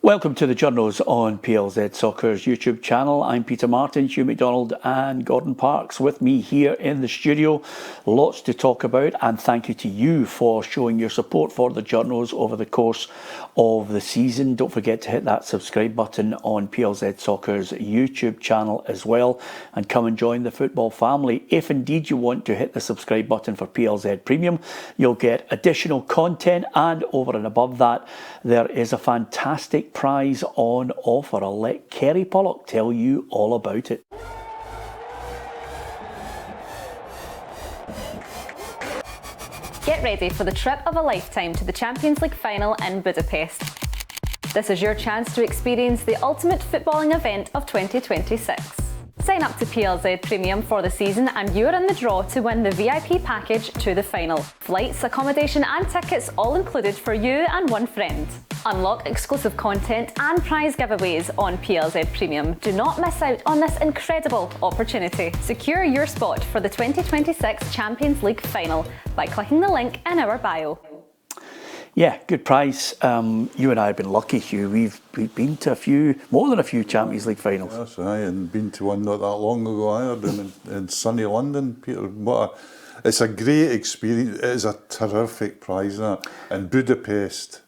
Welcome to the Journos on PLZ Soccer's YouTube channel. I'm Peter Martin, Hugh McDonald and Gordon Parks with me here in the studio. Lots to talk about, and thank you to you for showing your support for the Journos over the course of the season. Don't forget to hit that subscribe button on PLZ Soccer's YouTube channel as well, and come and join the football family. If indeed you want to hit the subscribe button for PLZ Premium, you'll get additional content, and over and above that, there is a fantastic prize on offer. I'll let Kerry Pollock tell you all about it. Get ready for the trip of a lifetime to the Champions League final in Budapest. This is your chance to experience the ultimate footballing event of 2026. Sign up to PLZ Premium for the season and you're in the draw to win the VIP package to the final. Flights, accommodation and tickets all included for you and one friend. Unlock exclusive content and prize giveaways on PLZ Premium. Do not miss out on this incredible opportunity. Secure your spot for the 2026 Champions League final by clicking the link in our bio. Yeah, good prize. You and I have been lucky, Hugh. We've been to more than a few Champions League finals. Yes, I and been to one not that long ago either, down in sunny London, Peter. It's a great experience. It is a terrific prize, that. And Budapest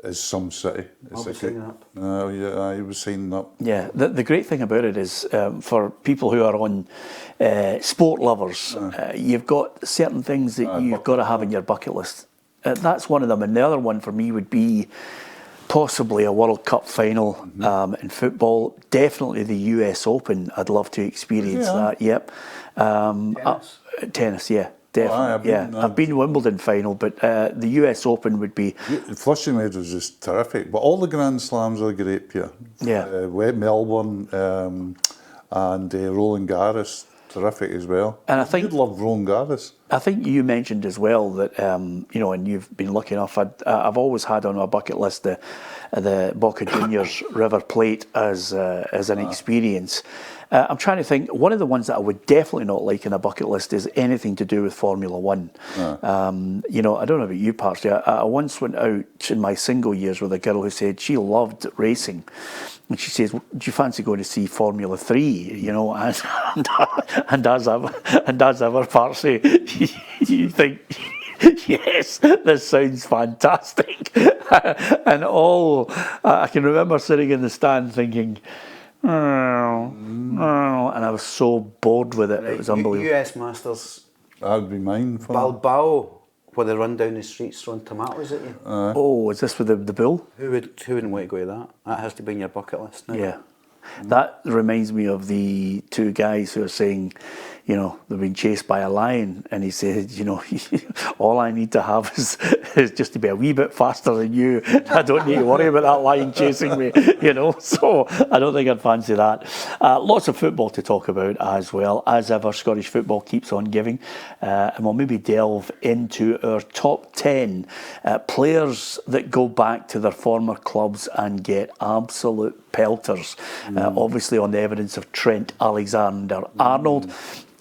is some city. I'll be signing up. Yeah, I was signing up. Yeah, the great thing about it is for people who are on sport lovers, you've got certain things that you've got to have in your bucket list. That's one of them, and the other one for me would be possibly a World Cup final in football. Definitely the US Open. I'd love to experience that. Yep. Tennis, yeah. Definitely, I've been to Wimbledon final, but the US Open would be... Flushing Meadows was just terrific, but all the Grand Slams are great, Peter. Yeah. Melbourne and Roland Garros, terrific as well. And I think you'd love Roland Garros. I think you mentioned as well that you know, and you've been lucky enough. I've always had on my bucket list the Boca Juniors River Plate as an experience. I'm trying to think. One of the ones that I would definitely not like in a bucket list is anything to do with Formula One. You know, I don't know about you, Parsley. I once went out in my single years with a girl who said she loved racing. And she says, "Do you fancy going to see Formula 3?" You know, and as ever, Parsley, you think, yes, this sounds fantastic. And I can remember sitting in the stand thinking, and I was so bored with it. Right. It was unbelievable. US Masters. That would be mine. Bilbao, where they run down the streets throwing tomatoes at you. Oh, is this with the bull? Who wouldn't want to go to that? That has to be in your bucket list now. Yeah. That reminds me of the two guys who are saying, you know, they've been chased by a lion, and he said, you know, all I need to have is just to be a wee bit faster than you. I don't need to worry about that lion chasing me, you know. So I don't think I'd fancy that. Lots of football to talk about as well. As ever, Scottish football keeps on giving, and we'll maybe delve into our top 10 players that go back to their former clubs and get absolute pelters. Obviously on the evidence of Trent Alexander-Arnold.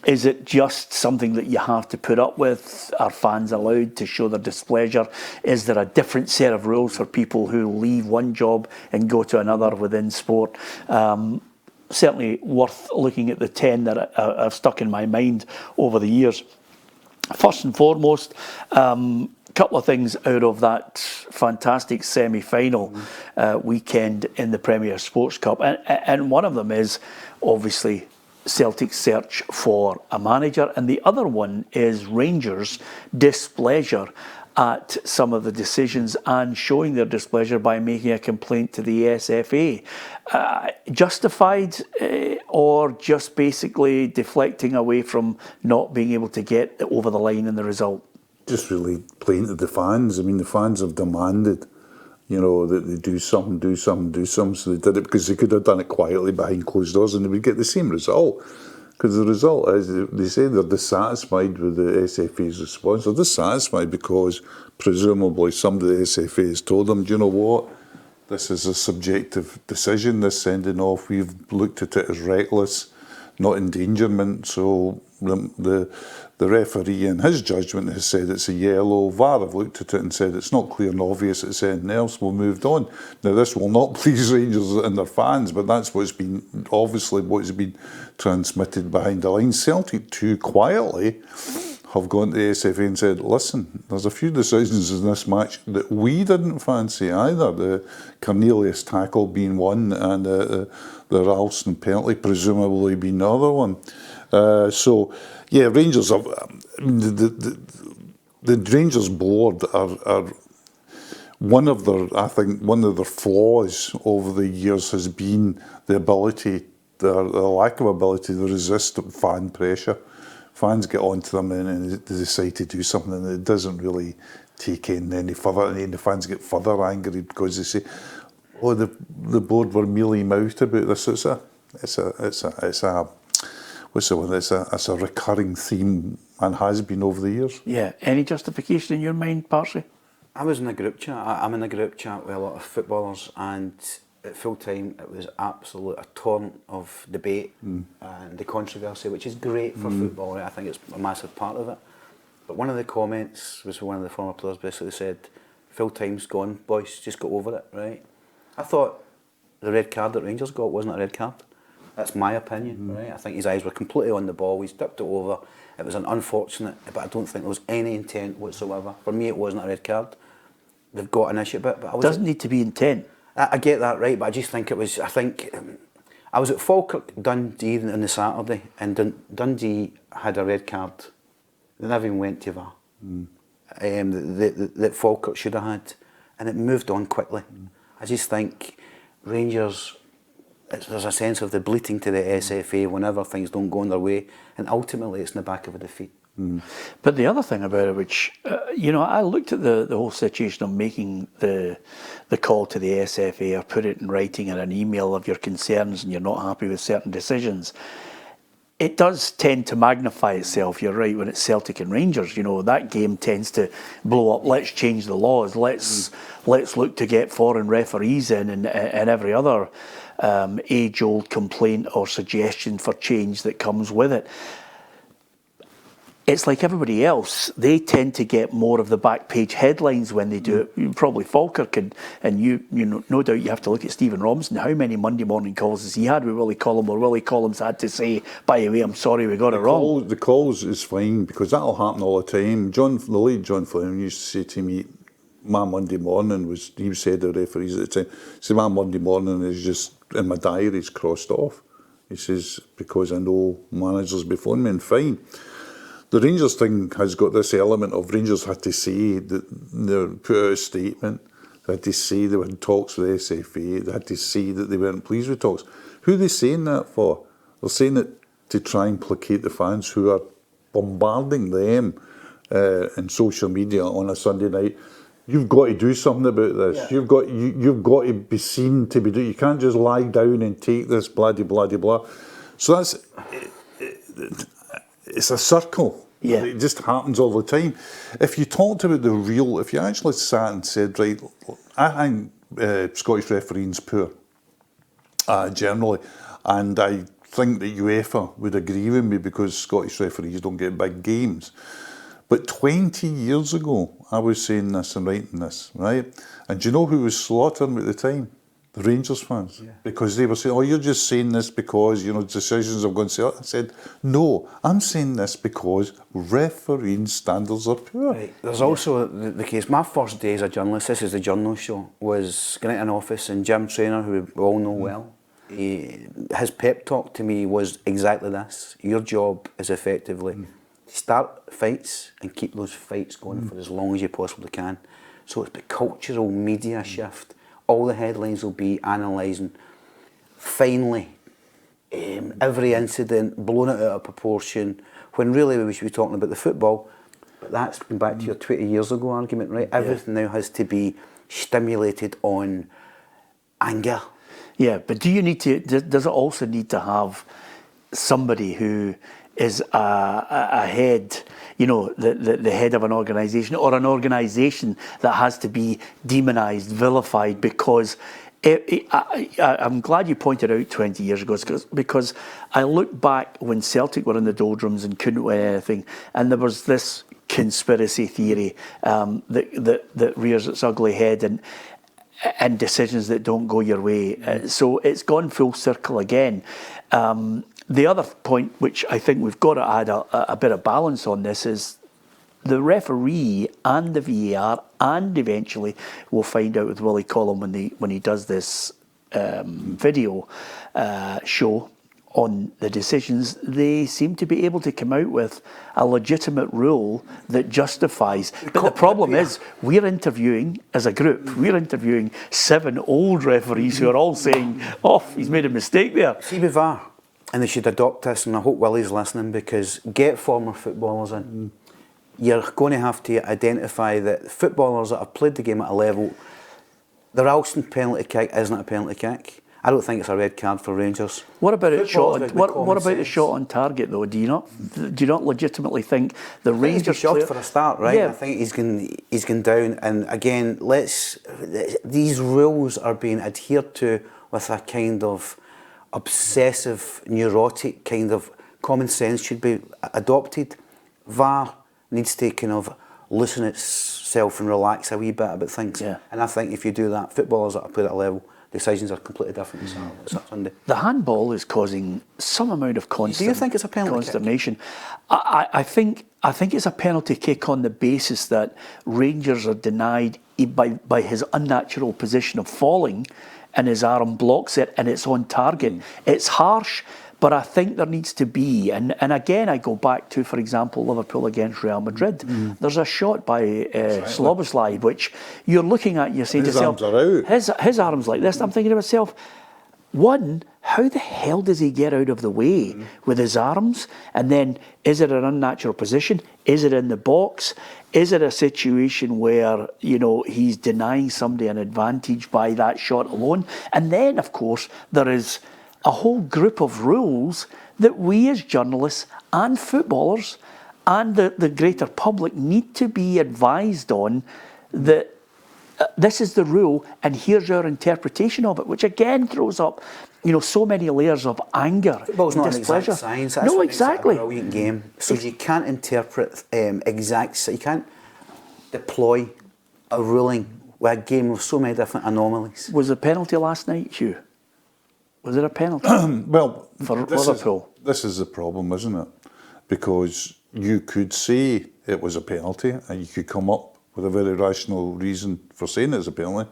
Is it just something that you have to put up with? Are fans allowed to show their displeasure? Is there a different set of rules for people who leave one job and go to another within sport? Certainly worth looking at the 10 that have stuck in my mind over the years. First and foremost, couple of things out of that fantastic semi-final weekend in the Premier Sports Cup, and one of them is obviously Celtic's search for a manager, and the other one is Rangers' displeasure at some of the decisions and showing their displeasure by making a complaint to the SFA. Justified or just basically deflecting away from not being able to get over the line in the result? Just really playing to the fans. I mean, the fans have demanded, you know, that they do something. So they did it because they could have done it quietly behind closed doors and they would get the same result. Because the result is, they say they're dissatisfied with the SFA's response. They're dissatisfied because presumably somebody at the SFA has told them, do you know what? This is a subjective decision, this sending off. We've looked at it as reckless. not endangerment. So the referee, in his judgment, has said it's a yellow. VAR have looked at it and said it's not clear and obvious, it's anything else. We've moved on. Now, this will not please Rangers and their fans, but that's what's been, obviously, what's been transmitted behind the lines. Celtic, too quietly, have gone to the SFA and said, listen, there's a few decisions in this match that we didn't fancy either. The Cornelius tackle being one, and the Ralston penalty presumably being the other one. So, yeah, Rangers have, the Rangers board are one of their flaws over the years has been the lack of ability to resist fan pressure. Fans get onto them and they decide to do something and it doesn't really take in any further, and then the fans get further angry because they say, "Oh, the board were mealy-mouthed about this." It's a recurring theme and has been over the years. Yeah. Any justification in your mind, Parsley? I was in a group chat. I'm in a group chat with a lot of footballers, and at full time it was a torrent of debate and the controversy, which is great for football. Right? I think it's a massive part of it. But one of the comments was one of the former players basically said, "Full time's gone, boys. Just get over it." Right? I thought the red card that Rangers got wasn't a red card. That's my opinion. Right? I think his eyes were completely on the ball. He tipped it over. It was an unfortunate, but I don't think there was any intent whatsoever. For me, it wasn't a red card. They've got an issue, but I was Doesn't need to be intent. I get that, right, but I just think it was. I was at Falkirk, Dundee on the Saturday, and Dundee had a red card. They never even went to VAR. That Falkirk should have had, and it moved on quickly. I just think Rangers, there's a sense of the bleating to the SFA whenever things don't go on their way, and ultimately it's in the back of a defeat. But the other thing about it, which, I looked at the whole situation of making the call to the SFA or put it in writing in an email of your concerns and you're not happy with certain decisions. It does tend to magnify itself, you're right, when it's Celtic and Rangers. That game tends to blow up. Let's change the laws. Let's look to get foreign referees in and every other age-old complaint or suggestion for change that comes with it. It's like everybody else. They tend to get more of the back page headlines when they do it. Probably Falkirk and no doubt you have to look at Stephen Robinson. How many Monday morning calls has he had with Willie Collum, or Willie Collum's had to say, "By the way, I'm sorry, we got it wrong." The calls is fine because that'll happen all the time. The late John Fleming used to say to me, my Monday morning was, he said the referees at the time, he said, my Monday morning is just in my diary, it's crossed off. He says, because I know managers before me, and fine. The Rangers thing has got this element of Rangers had to say that they put out a statement, they had to say they were in talks with the SFA, they had to say that they weren't pleased with talks. Who are they saying that for? They're saying it to try and placate the fans who are bombarding them in social media on a Sunday night. You've got to do something about this. Yeah. You've got to be seen to be doing. You can't just lie down and take this blah blah blah. So it's a circle. Yeah. It just happens all the time. If you talked about if you actually sat and said, right, I think Scottish refereeing's poor, generally, and I think that UEFA would agree with me because Scottish referees don't get big games. But 20 years ago, I was saying this and writing this, right? And do you know who was slaughtering at the time? The Rangers fans. Yeah. Because they were saying, oh, you're just saying this because, decisions have gone to... I said, no, I'm saying this because refereeing standards are poor. Right. There's also the case, my first day as a journalist, this is the Journos show, was going into an office and Jim Traynor, who we all know well, his pep talk to me was exactly this. Your job is effectively start fights and keep those fights going for as long as you possibly can. So it's the cultural media shift. All the headlines will be analysing finally every incident, blowing it out of proportion, when really we should be talking about the football. But that's going back to your 20 years ago argument, right? Everything now has to be stimulated on anger. Yeah, but does it also need to have somebody who is a head, the head of an organisation, or an organisation that has to be demonised, vilified, because I'm glad you pointed out 20 years ago because I look back when Celtic were in the doldrums and couldn't win anything, and there was this conspiracy theory that rears its ugly head and decisions that don't go your way. So it's gone full circle again. The other point, which I think we've got to add a bit of balance on this, is the referee and the VAR, and eventually we'll find out with Willie Collum when he does this video show on the decisions, they seem to be able to come out with a legitimate rule that justifies. But the problem is, we're interviewing, as a group, we're interviewing 7 old referees who are all saying, oh, he's made a mistake there. See with VAR, and they should adopt this, and I hope Willie's listening, because get former footballers in. You're going to have to identify that footballers that have played the game at a level, the Ralston penalty kick isn't a penalty kick. I don't think it's a red card for Rangers. What about it shot? What about the shot on target though? Do you not legitimately think the Rangers shot for a start, right? Yeah. I think he's gone down, and again, these rules are being adhered to with a kind of obsessive, neurotic kind of common sense should be adopted. VAR needs to kind of loosen itself and relax a wee bit about things. Yeah. And I think if you do that, footballers that are played at a level, decisions are completely different Sunday. The handball is causing some amount of Do you think it's a penalty consternation. I think it's a penalty kick on the basis that Rangers are denied by his unnatural position of falling, and his arm blocks it, and it's on target. It's harsh. But I think there needs to be, and again I go back to, for example, Liverpool against Real Madrid. There's a shot by Sloboslai, which you're looking at, you're saying to yourself, his arm's like this. I'm thinking to myself, one, how the hell does he get out of the way with his arms? And then, is it an unnatural position? Is it in the box? Is it a situation where, he's denying somebody an advantage by that shot alone? And then, of course, there is a whole group of rules that we as journalists and footballers and the greater public need to be advised on, that this is the rule and here's our interpretation of it, which again throws up so many layers of anger. Football's not an displeasure. exact science. That's No, what makes it exactly. a brilliant game. So you can't interpret you can't deploy a ruling with a game with so many different anomalies. Was a penalty last night, Hugh? Was it a penalty? Well, for Liverpool? This is the problem, isn't it? Because you could say it was a penalty, and you could come up with a very rational reason for saying it's a penalty,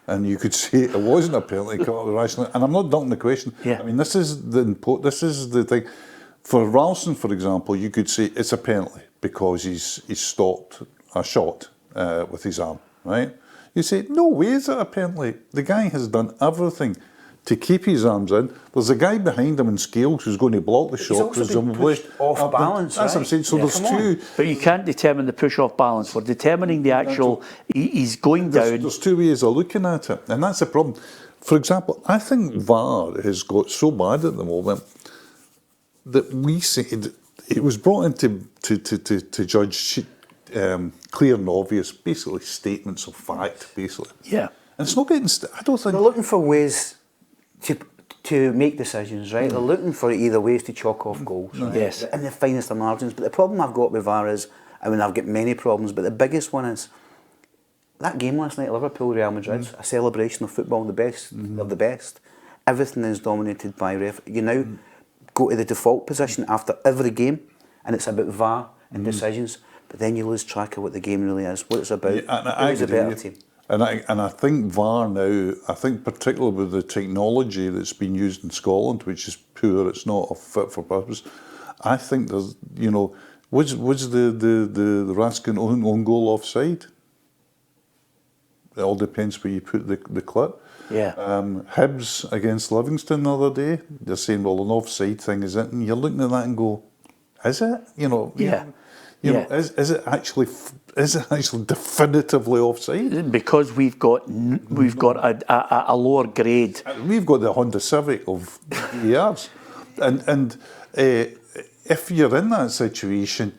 and you could say it wasn't a penalty, come up with rational. And I'm not ducking the question. Yeah. I mean, this is the thing. For Ralston, for example, you could say it's a penalty because he's stopped a shot with his arm, right? You say, no way is it a penalty. The guy has done everything to keep his arms in. There's a guy behind him in scales who's going to block the shot. He's also been pushed off balance, That's what I'm saying. So there's two. But you can't determine the push off balance. We're determining the actual. He's going down. There's two ways of looking at it, and that's the problem. For example, I think VAR has got so bad at the moment that we said it was brought in to judge clear and obvious, basically statements of fact, basically. Yeah. And it's not getting. I don't think they're looking for ways to make decisions, right? They're looking for either ways to chalk off goals, right? Yes. In the finest of margins. But the problem I've got with VAR is, I've got many problems, but the biggest one is that game last night, Liverpool Real Madrid, a celebration of football, the best of the best. Everything is dominated by ref. You now go to the default position after every game, and it's about VAR and decisions. But then you lose track of what the game really is, what it's about. Yeah, who's a better team. And I think VAR now, I think particularly with the technology that's been used in Scotland, which is poor, it's not a fit for purpose. I think there's, was the Raskin own goal offside? It all depends where you put the clip. Yeah. Hibs against Livingston the other day, they're saying, well, an offside thing is it? And you're looking at that and go, is it? Yeah. Is it actually definitively offside? Because we've got a lower grade. We've got the Honda Civic of VARs, and if you're in that situation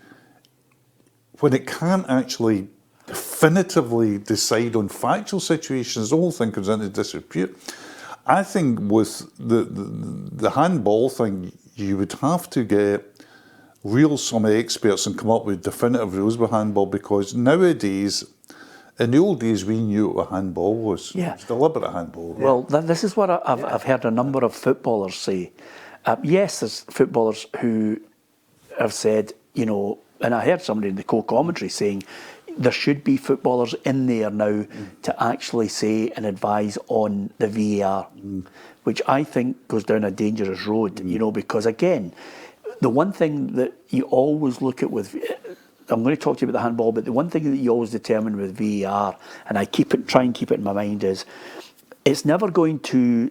when it can't actually definitively decide on factual situations, the whole thing comes into disrepute. I think with the handball thing, you would have to get some experts and come up with definitive rules with handball, because nowadays, in the old days, we knew what a handball was. Yeah. It was deliberate handball. Well, this is what I've heard a number of footballers say. Yes, there's footballers who have said, you know, and I heard somebody in the co-commentary saying there should be footballers in there now to actually say and advise on the VAR, which I think goes down a dangerous road, you know, because again, the one thing that you always look at with, I'm going to talk to you about the handball, but the one thing that you always determine with VAR, and I try and keep it in my mind, is it's never going to,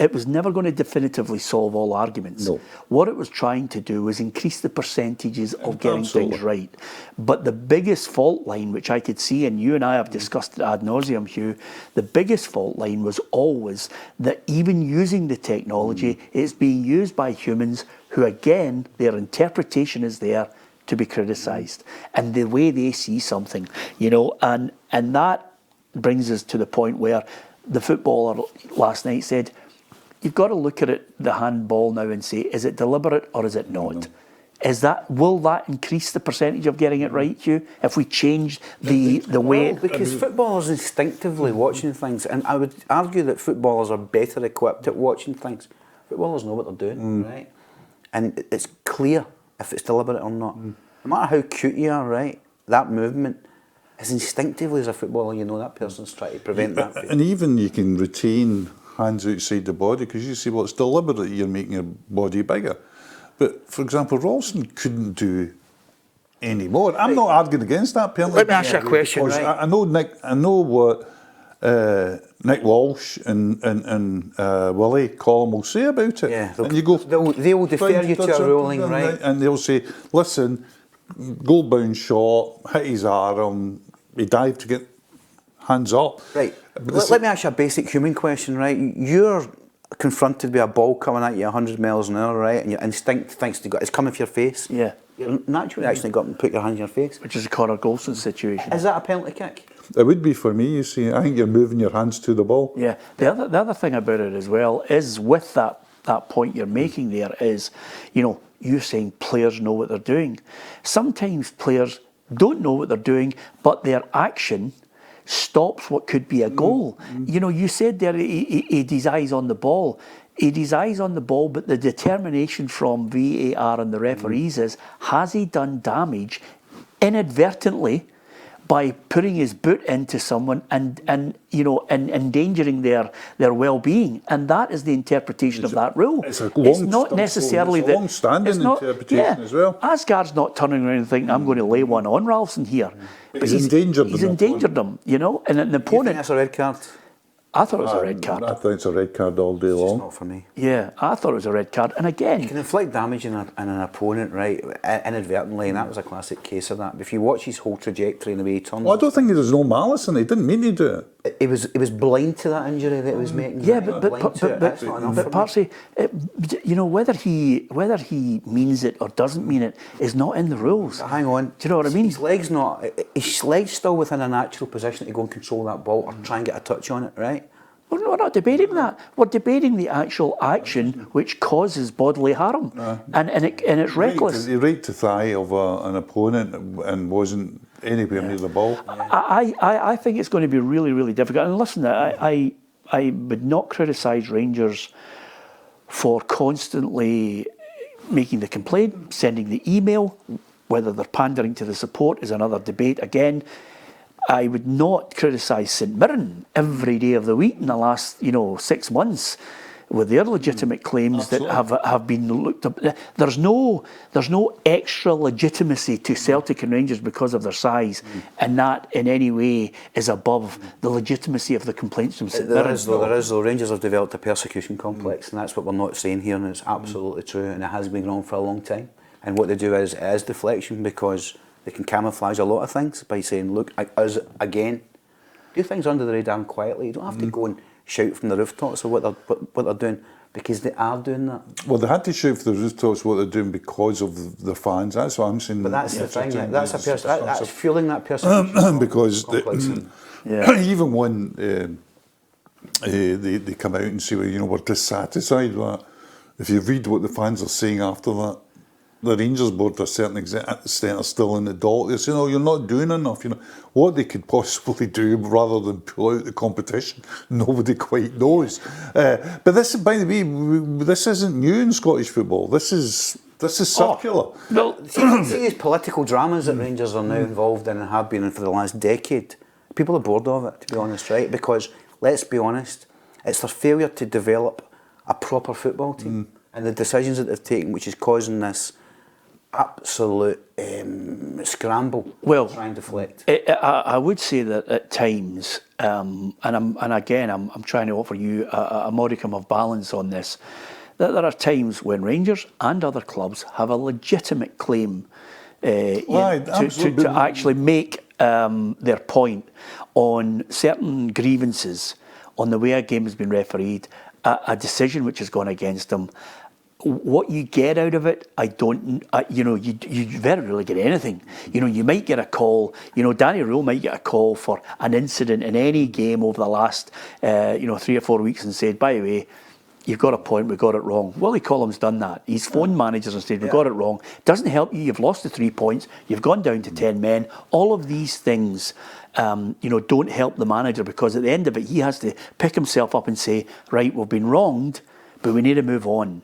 it was never going to definitively solve all arguments. No. What it was trying to do was increase the percentages of getting Absolutely. things right. But the biggest fault line, which I could see, and you and I have discussed it ad nauseum, Hugh, the biggest fault line was always that even using the technology, it's being used by humans who, again, their interpretation is there to be criticised, and the way they see something, you know, and that brings us to the point where the footballer last night said, you've got to look at it, the handball now, and say, is it deliberate or is it not? Will that increase the percentage of getting it right, Hugh, if we change the way? Well, because footballers instinctively watching things, and I would argue that footballers are better equipped at watching things. Footballers know what they're doing, right? And it's clear if it's deliberate or not. No matter how cute you are, right, that movement is instinctively, as a footballer, you know that person's trying to prevent that. And even you can retain hands outside the body, because you say, well, it's deliberate, you're making your body bigger. But, for example, Ralston couldn't do any more. I'm not arguing against that penalty. Let me ask you a question, because right? I know what Nick Walsh and Willie Collum will say about it. Yeah, and you go, they will defer you to a ruling, right? And they'll say, listen, goal-bound shot, hit his arm, he dived to get hands up. Right. Let me ask you a basic human question, right? You're confronted with a ball coming at you 100 miles an hour, right? And your instinct thinks to go, it's coming for your face. Yeah. You're naturally actually got to put your hand in your face. Which is a Conor Golson situation. Is that a penalty kick? It would be for me, you see. I think you're moving your hands to the ball. Yeah. The other thing about it as well is with that point you're making there is, you know, you're saying players know what they're doing. Sometimes players don't know what they're doing, but their action stops what could be a goal. You know, you said there he his eyes on the ball. He his eyes on the ball, but the determination from VAR and the referees is, has he done damage inadvertently by putting his boot into someone and you know, and endangering their well-being? And that is the interpretation of that rule. It's a not necessarily it's a long-standing interpretation as well. Asgard's not turning around and thinking, I'm going to lay one on Ralston here. But He's endangered He's them. endangered them, you know, and an Do you think opponent. that's a red card? I thought it was a red card. I think it's a red card all day It's long. not for me. Yeah, I thought it was a red card. And You again, can inflict damage in an opponent, right, inadvertently, and that was a classic case of that. But if you watch his whole trajectory and the way he turns, Well, I don't think there's no malice in it. He didn't mean to do it. he was blind to that injury that it was making. yeah, right? but Blind to it. That's not enough for me. Parsley, you know, whether he means it or doesn't mean it is not in the rules. Hang on. Do you know what I mean? His leg's still within a natural position to go and control that ball or try and get a touch on it, right? We're not debating that. We're debating the actual action which causes bodily harm, and it's reckless. He right to thigh of an opponent and wasn't anywhere near the ball. I think it's going to be really, really difficult. And listen, I would not criticise Rangers for constantly making the complaint, sending the email. Whether they're pandering to the support is another debate again. I would not criticise St Mirren every day of the week in the last, 6 months with their legitimate claims that have been looked up. There's no extra legitimacy to Celtic and Rangers because of their size, and that in any way is above the legitimacy of the complaints from St Mirren. There is though. Rangers have developed a persecution complex, and that's what we're not saying here, and it's absolutely true, and it has been wrong for a long time. And what they do is deflection, because they can camouflage a lot of things by saying, look, us again. Do things under the radar and quietly. You don't have to go and shout from the rooftops of what they're doing, because they are doing that. Well, they had to shout from the rooftops what they're doing because of the fans. That's what I'm saying. But that's the thing. That's fueling that persecution because complex. even when they come out and say, well, you know, we're dissatisfied with that. If you read what the fans are saying after that, the Rangers board to a certain extent are still in the dock. They say, no, you're not doing enough. You know what they could possibly do rather than pull out the competition. Nobody quite knows. But this, by the way, this isn't new in Scottish football. This is circular. Well, see these political dramas that Rangers are now involved in and have been in for the last decade. People are bored of it, to be honest, right? Because let's be honest, it's their failure to develop a proper football team and the decisions that they've taken, which is causing this absolute scramble. Well, to try and deflect. I would say that at times, and again, I'm trying to offer you a modicum of balance on this, that there are times when Rangers and other clubs have a legitimate claim to actually make their point on certain grievances, on the way a game has been refereed, a decision which has gone against them. What you get out of it, you very rarely get anything. You know, you might get a call. You know, Danny Rule might get a call for an incident in any game over the last, 3 or 4 weeks and said, by the way, you've got a point, we got it wrong. Willie Collum's done that. He's phoned managers and said, we got it wrong. Doesn't help you. You've lost the 3 points. You've gone down to 10 men. All of these things, don't help the manager, because at the end of it, he has to pick himself up and say, right, we've been wronged, but we need to move on.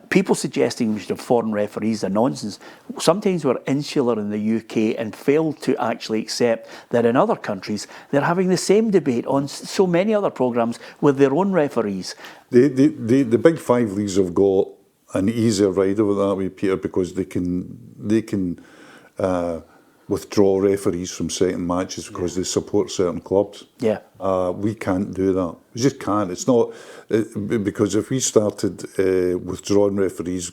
People suggesting we should have foreign referees are nonsense. Sometimes we're insular in the UK and fail to actually accept that in other countries they're having the same debate on so many other programmes with their own referees. The big 5 leagues have got an easier ride over that way, Peter, because they can withdraw referees from certain matches because they support certain clubs. Yeah. We can't do that. We just can't. It's not because if we started withdrawing referees,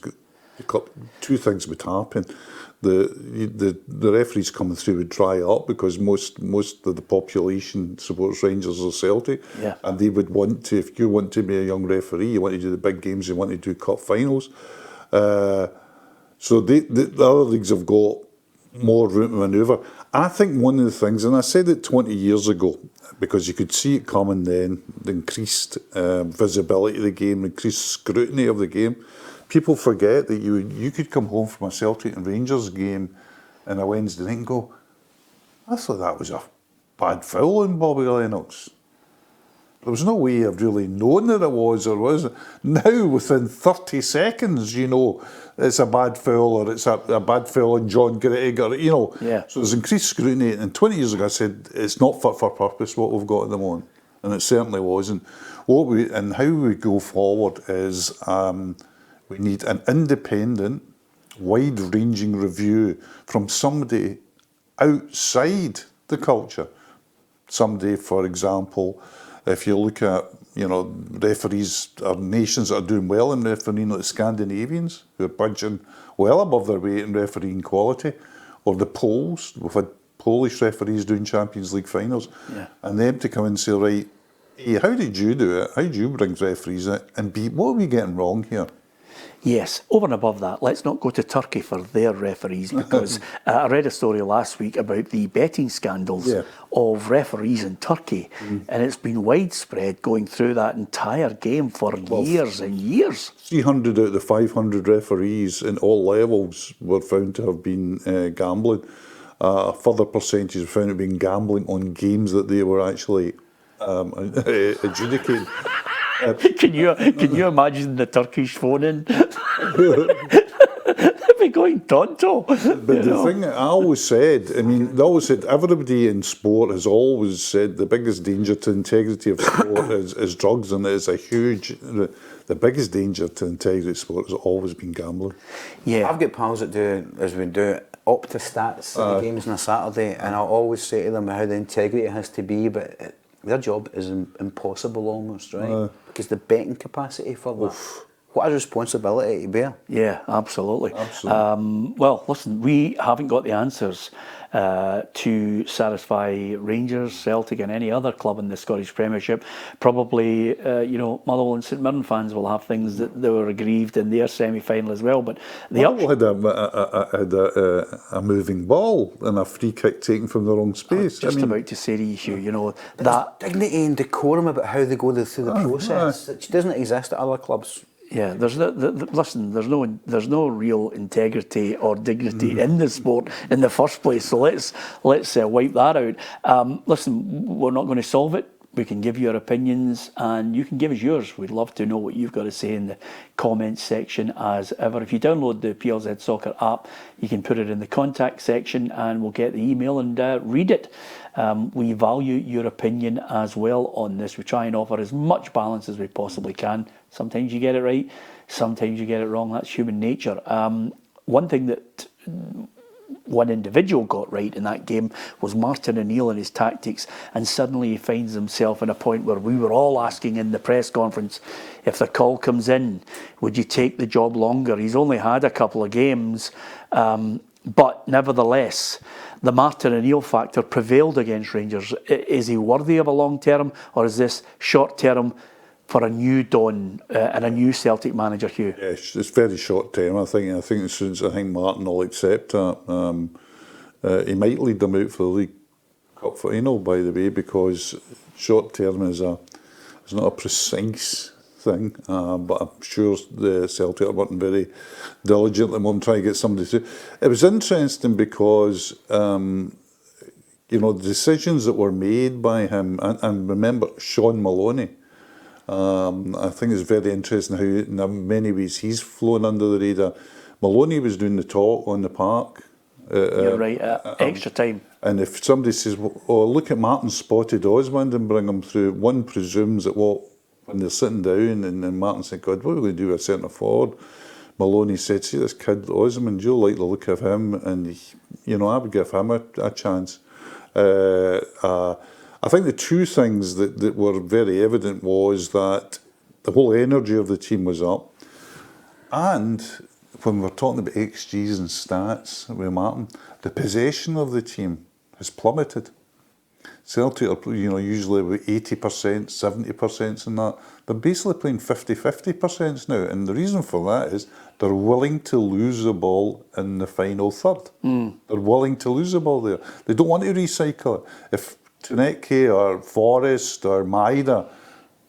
two things would happen. The referees coming through would dry up because most of the population supports Rangers or Celtic, and they would want to. If you want to be a young referee, you want to do the big games, you want to do cup finals. So the other leagues have got more room to manoeuvre. I think one of the things, and I said it 20 years ago, because you could see it coming then, the increased visibility of the game, increased scrutiny of the game. People forget that you could come home from a Celtic and Rangers game on a Wednesday night and go, I thought that was a bad foul on Bobby Lennox. There was no way of really knowing that it was or wasn't. Now, within 30 seconds, you know, it's a bad foul or it's a bad foul on John Gregor, you know. Yeah. So there's increased scrutiny. And 20 years ago, I said, it's not fit for purpose what we've got at the moment. And it certainly wasn't. And how we go forward is we need an independent, wide-ranging review from somebody outside the culture. Somebody, for example, if you look at, referees or nations that are doing well in refereeing, like the Scandinavians, who are punching well above their weight in refereeing quality, or the Poles, we've had Polish referees doing Champions League finals, and them to come and say, right, A, how did you do it? How did you bring referees in? And B, what are we getting wrong here? Yes, over and above that, let's not go to Turkey for their referees, because I read a story last week about the betting scandals of referees in Turkey, and it's been widespread going through that entire game for years and years. 300 out of the 500 referees in all levels were found to have been gambling. A further percentage were found to have been gambling on games that they were actually adjudicating. Can you imagine the Turkish phone-in? They'd be going tonto. But the thing I always said, everybody in sport has always said the biggest danger to integrity of sport is drugs, and it is the biggest danger to integrity of sport has always been gambling. Yeah, I've got pals that do Opta stats at the games on a Saturday, and I always say to them how the integrity has to be, but their job is impossible almost, right? Because the betting capacity for that what a responsibility to bear. Yeah, absolutely. Absolutely. Well, listen, we haven't got the answers to satisfy Rangers, Celtic and any other club in the Scottish Premiership. Probably, Motherwell and St Mirren fans will have things that they were aggrieved in their semi-final as well. But the Motherwell had a moving ball and a free kick taken from the wrong space. just about to say to you, There's that... dignity and decorum about how they go through the process, which doesn't exist at other clubs. Yeah, listen. There's no real integrity or dignity in the sport in the first place. So let's wipe that out. Listen, we're not going to solve it. We can give you our opinions, and you can give us yours. We'd love to know what you've got to say in the comments section. As ever, if you download the PLZ Soccer app, you can put it in the contact section, and we'll get the email and read it. We value your opinion as well on this. We try and offer as much balance as we possibly can. Sometimes you get it right, sometimes you get it wrong. That's human nature. One thing that one individual got right in that game was Martin O'Neill and his tactics, and suddenly he finds himself in a point where we were all asking in the press conference, if the call comes in, would you take the job longer? He's only had a couple of games, but nevertheless, the Martin O'Neill factor prevailed against Rangers. Is he worthy of a long term, or is this short term for a new dawn and a new Celtic manager, Hugh? Yes, it's very short term. I think Martin will accept that. He might lead them out for the League Cup final, by the way, because short term is not a precise thing. But I'm sure the Celtic are working very diligently at the moment trying to get somebody through. It was interesting because the decisions that were made by him, and remember Sean Maloney. I think it's very interesting how in many ways he's flown under the radar. Maloney was doing the talk on the park. You're right, extra time. And if somebody says, look at Martin spotted Osmond and bring him through, one presumes that when they're sitting down and Martin said, God, what are we going to do with a centre forward? Maloney said, see this kid Osmond, you'll like the look of him, and I would give him a chance. I think the two things that were very evident was that the whole energy of the team was up, and when we're talking about XGs and stats with Martin, the possession of the team has plummeted. Celtic are usually about 80%, 70% and that. They're basically playing 50% now, and the reason for that is they're willing to lose the ball in the final third. They're willing to lose the ball there. They don't want to recycle it. If Tuneke or Forrest or Maida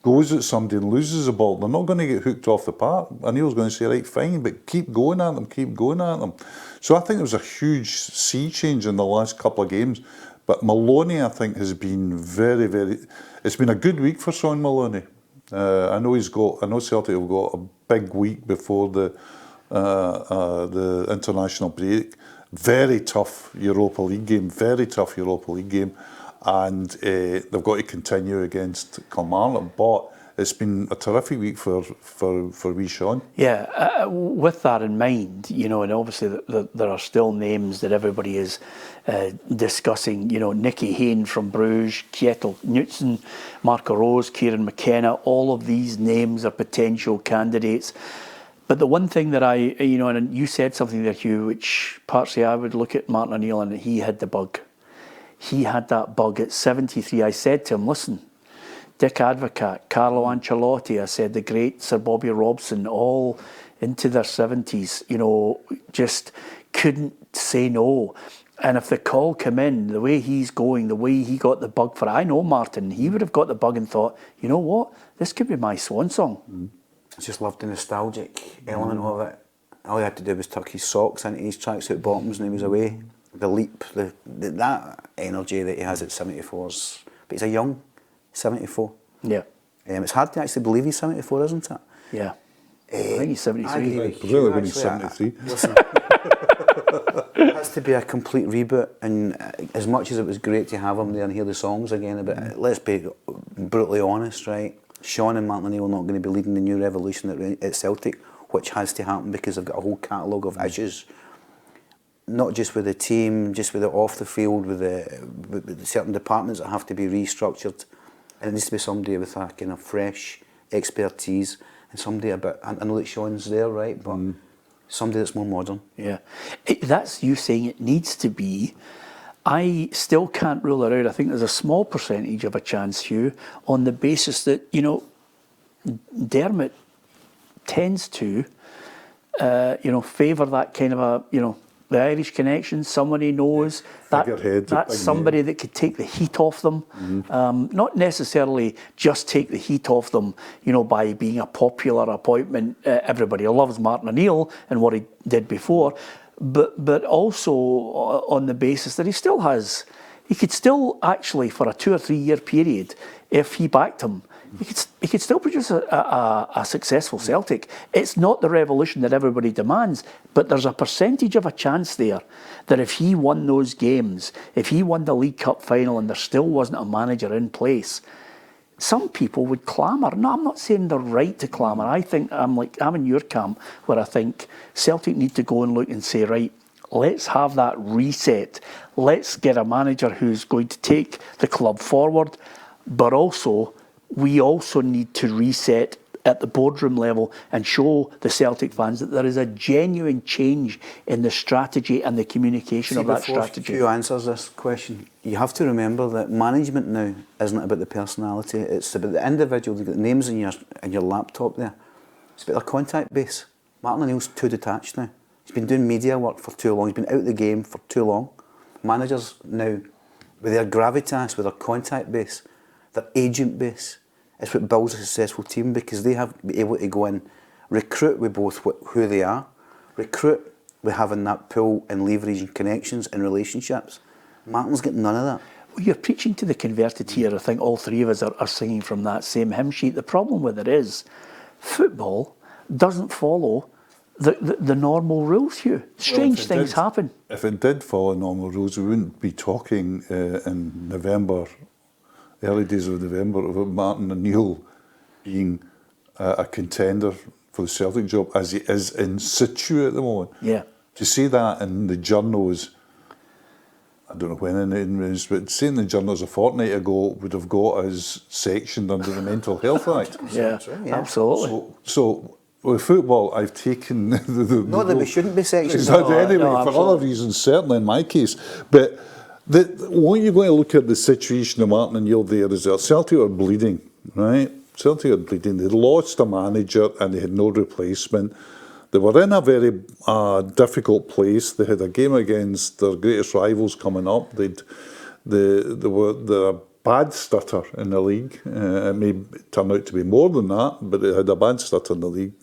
goes at somebody and loses the ball, they're not going to get hooked off the park. Anil's going to say, right, fine, but keep going at them. So I think there was a huge sea change in the last couple of games. But Maloney, I think, has been very, very... It's been a good week for Sean Maloney. I know Celtic have got a big week before the international break. Very tough Europa League game. And they've got to continue against Kilmarnock, but it's been a terrific week for wee Sean. Yeah, with that in mind, and obviously there are still names that everybody is discussing. Nicky Hayne from Bruges, Kjetil Knutsen, Marco Rose, Kieran McKenna. All of these names are potential candidates. But the one thing that and you said something there, Hugh, which partially I would look at Martin O'Neill, and he had the bug. He had that bug at 73. I said to him, listen, Dick Advocaat, Carlo Ancelotti, I said the great Sir Bobby Robson, all into their 70s, just couldn't say no. And if the call came in, the way he's going, the way he got the bug for it, I know Martin, he would have got the bug and thought, you know what, this could be my swan song. I just loved the nostalgic element of it. All he had to do was tuck his socks into his tracksuit bottoms and he was away. The leap, that energy that he has at 74s. But he's a young 74. Yeah. It's hard to actually believe he's 74, isn't it? Yeah. I think he's 73. Really, when he's 73. Listen, it has to be a complete reboot, and as much as it was great to have him there and hear the songs again, but let's be brutally honest, right? Sean and Martin O'Neill are not going to be leading the new revolution at Celtic, which has to happen because they've got a whole catalogue of issues. Not just with the team, just with it off the field, with the certain departments that have to be restructured. And it needs to be somebody with a kind of fresh expertise and somebody I know that Sean's there, right, but somebody that's more modern. Yeah. That's you saying it needs to be. I still can't rule it out. I think there's a small percentage of a chance, Hugh, on the basis that, you know, Dermot tends to, favour that kind of a, the Irish connection, someone he knows. That's somebody that could take the heat off them. Not necessarily just take the heat off them, by being a popular appointment. Everybody loves Martin O'Neill and what he did before, but also on the basis that he could still actually, for a 2 or 3 year period, if he backed him, he could still produce a successful Celtic. It's not the revolution that everybody demands, but there's a percentage of a chance there that if he won those games, if he won the League Cup final and there still wasn't a manager in place, some people would clamour. No, I'm not saying they're right to clamour. I think I'm in your camp where I think Celtic need to go and look and say, right, let's have that reset. Let's get a manager who's going to take the club forward, but also we also need to reset at the boardroom level and show the Celtic fans that there is a genuine change in the strategy and the communication of that strategy. Before Hugh answers this question, you have to remember that management now isn't about the personality, it's about the individual. You've got the names in your laptop there. It's about their contact base. Martin O'Neill's too detached now. He's been doing media work for too long. He's been out of the game for too long. Managers now, with their gravitas, with their contact base, their agent base, it's what builds a successful team, because they have to be able to go in, recruit with both who they are, recruit with having that pull and leverage and connections and relationships. Martin's got none of that. Well, you're preaching to the converted here. I think all three of us are singing from that same hymn sheet. The problem with it is, football doesn't follow the normal rules, Hugh. Strange things happen. If it did follow normal rules, we wouldn't be talking in November, early days of November, about Martin O'Neill being a contender for the Celtic job as he is in situ at the moment. Yeah. To say that in the Journos, I don't know when it was, but saying the Journos a fortnight ago would have got us sectioned under the Mental Health Act. Yeah, absolutely. So with football, I've taken Not that we shouldn't be sectioned. Anyway, for other reasons, certainly in my case. But when you're going to look at the situation of Martin O'Neill there, is that Celtic are bleeding, right? Celtic are bleeding. They lost a manager and they had no replacement. They were in a very difficult place. They had a game against their greatest rivals coming up. They're a bad stutter in the league. It may turn out to be more than that, but it had a bad stutter in the league.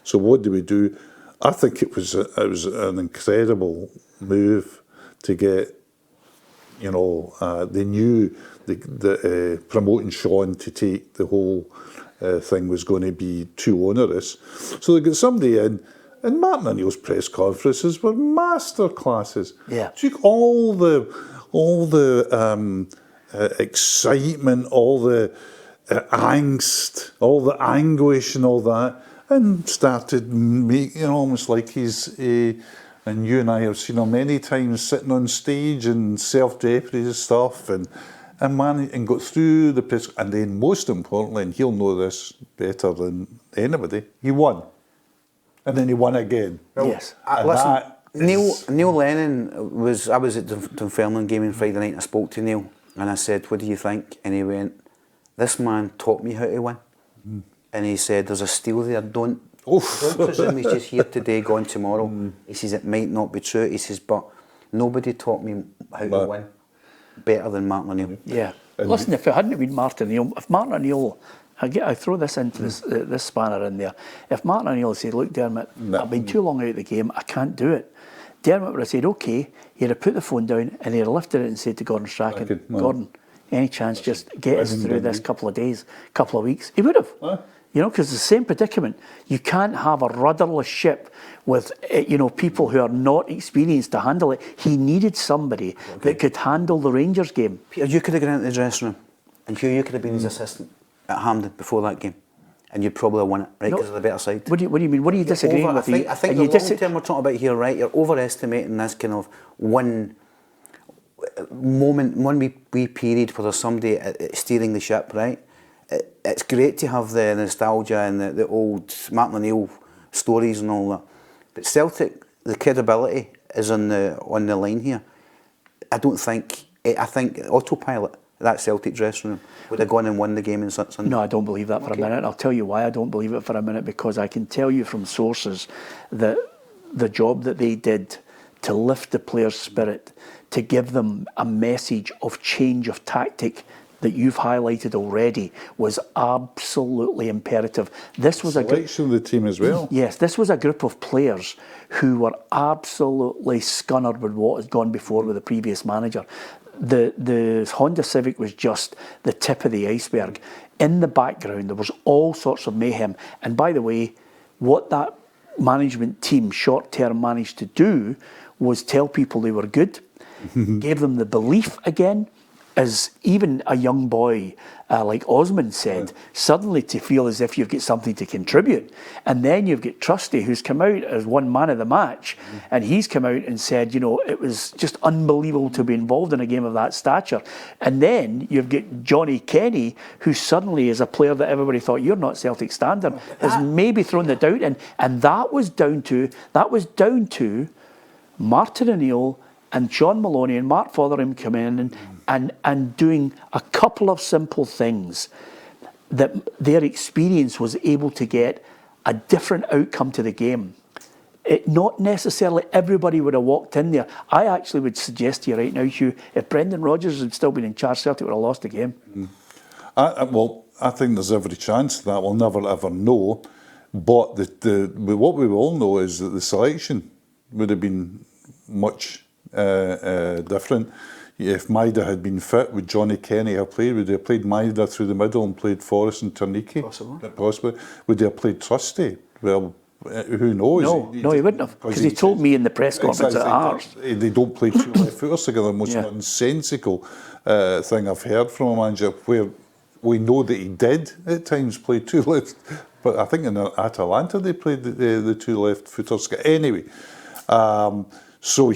So what do we do? I think it was an incredible move to get. They knew that promoting Sean to take the whole thing was going to be too onerous. So they got somebody in, and Martin O'Neill's press conferences were masterclasses. Yeah. Took all the excitement, all the angst, all the anguish and all that, and started making almost like he's and you and I have seen him many times sitting on stage and self-deprecating stuff and got through the press. And then most importantly, and he'll know this better than anybody, he won. And then he won again. Yes. Listen, Neil Lennon I was at the Dunfermline game on Friday night and I spoke to Neil and I said, what do you think? And he went, this man taught me how to win. And he said, there's a steal there, don't presume he's just here today, gone tomorrow. He says, it might not be true. He says, but nobody taught me how to win better than Martin O'Neill. Yeah. Listen, if it hadn't been Martin O'Neill, if Martin O'Neill, I throw this into this spanner in there. If Martin O'Neill said, look, Dermot, I've been too long out of the game, I can't do it. Dermot would have said, okay, he'd have put the phone down and he'd have lifted it and said to Gordon Strachan, Gordon, any chance, just get us through this couple of days, couple of weeks. He would have. Because the same predicament. You can't have a rudderless ship with, people who are not experienced to handle it. He needed somebody that could handle the Rangers game. Peter, you could have gone into the dressing room and Hugh, you could have been his assistant at Hampden before that game. And you'd probably have won it, right, because of the better side. What do you mean? What are you disagreeing with? I think the long term we're talking about here, right, you're overestimating this kind of one moment, one wee period where there's somebody steering the ship, right? it's great to have the nostalgia and the old Martin O'Neill stories and all that. But Celtic, the credibility is on the line here. I think autopilot, that Celtic dressing room, would have gone and won the game in Sunday. No, I don't believe that for a minute. I'll tell you why I don't believe it for a minute, because I can tell you from sources that the job that they did to lift the players' spirit, to give them a message of change of tactic that you've highlighted already, was absolutely imperative. This was selection of the team as well. Yes, this was a group of players who were absolutely scunnered with what had gone before with the previous manager. The Honda Civic was just the tip of the iceberg. In the background, there was all sorts of mayhem. And by the way, what that management team short-term managed to do was tell people they were good, gave them the belief again, as even a young boy like Osman said, suddenly to feel as if you've got something to contribute. And then you've got Trusty, who's come out as one man of the match, and he's come out and said, you know, it was just unbelievable to be involved in a game of that stature. And then you've got Johnny Kenny, who suddenly is a player that everybody thought, you're not Celtic standard, has maybe thrown the doubt in. And that was down to Martin O'Neill and Sean Maloney and Mark Fotheringham come in and doing a couple of simple things that their experience was able to get a different outcome to the game. Not necessarily everybody would have walked in there. I actually would suggest to you right now, Hugh, if Brendan Rodgers had still been in charge, Celtic would have lost the game. I think there's every chance that we'll never ever know. But what we will know is that the selection would have been much different. If Maida had been fit, would Johnny Kenny have played? Would they have played Maida through the middle and played Forrest and Turniki? Possibly. Would they have played Trusty? Well, who knows? No, he wouldn't have, because he told me in the press conference at Hearts. They don't play two left footers together. The most nonsensical thing I've heard from a manager, where we know that he did at times play two left, but I think in Atalanta they played the two left footers. Anyway, so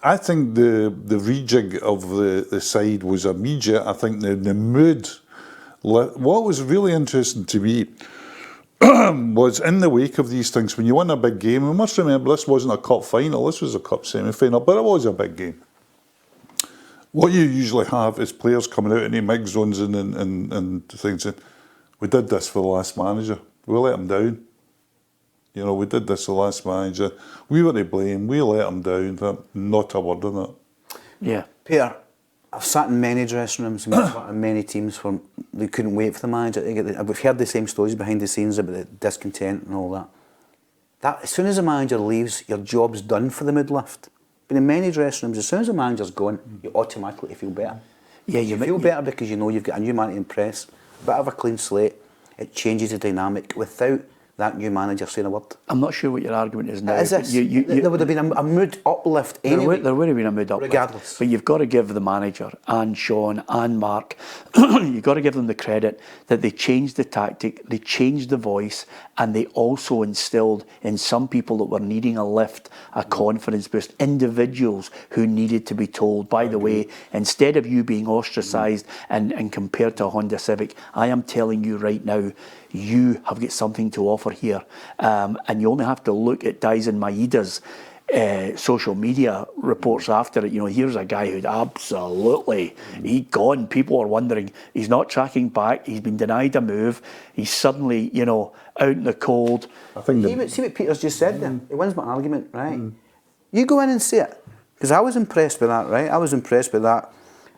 I think the rejig of the side was immediate. I think the mood. What was really interesting to me was in the wake of these things, when you win a big game, we must remember this wasn't a cup final, this was a cup semi-final, but it was a big game. What you usually have is players coming out into mix zones and things saying, we did this for the last manager, we let him down. You know, we did this the last manager. We were to blame. We let him down. Not a word on it. Yeah. Peter, I've sat in many dressing rooms and many teams where they couldn't wait for the manager to get We've heard the same stories behind the scenes about the discontent and all that. As soon as the manager leaves, your job's done for the mid-lift. But in many dressing rooms, as soon as the manager's gone, you automatically feel better. Yeah, you feel better because you know you've got a new man to impress, a bit of a clean slate. It changes the dynamic without that new manager saying a word. I'm not sure what your argument is now. Is this? There would have been a mood uplift anyway. There would have been a mood uplift. Regardless. But you've got to give the manager and Sean and Mark, you've got to give them the credit that they changed the tactic, they changed the voice, and they also instilled in some people that were needing a lift, a confidence boost, individuals who needed to be told, by the way, instead of you being ostracised and compared to a Honda Civic, I am telling you right now, you have got something to offer here. And you only have to look at Daisen Maeda's social media reports after it. You know, here's a guy who'd absolutely, he'd gone. People are wondering, he's not tracking back, he's been denied a move, he's suddenly, you know, out in the cold. I think see what Peter's just said there? It wins my argument, right? You go in and see it. Because I was impressed with that, right? I was impressed with that.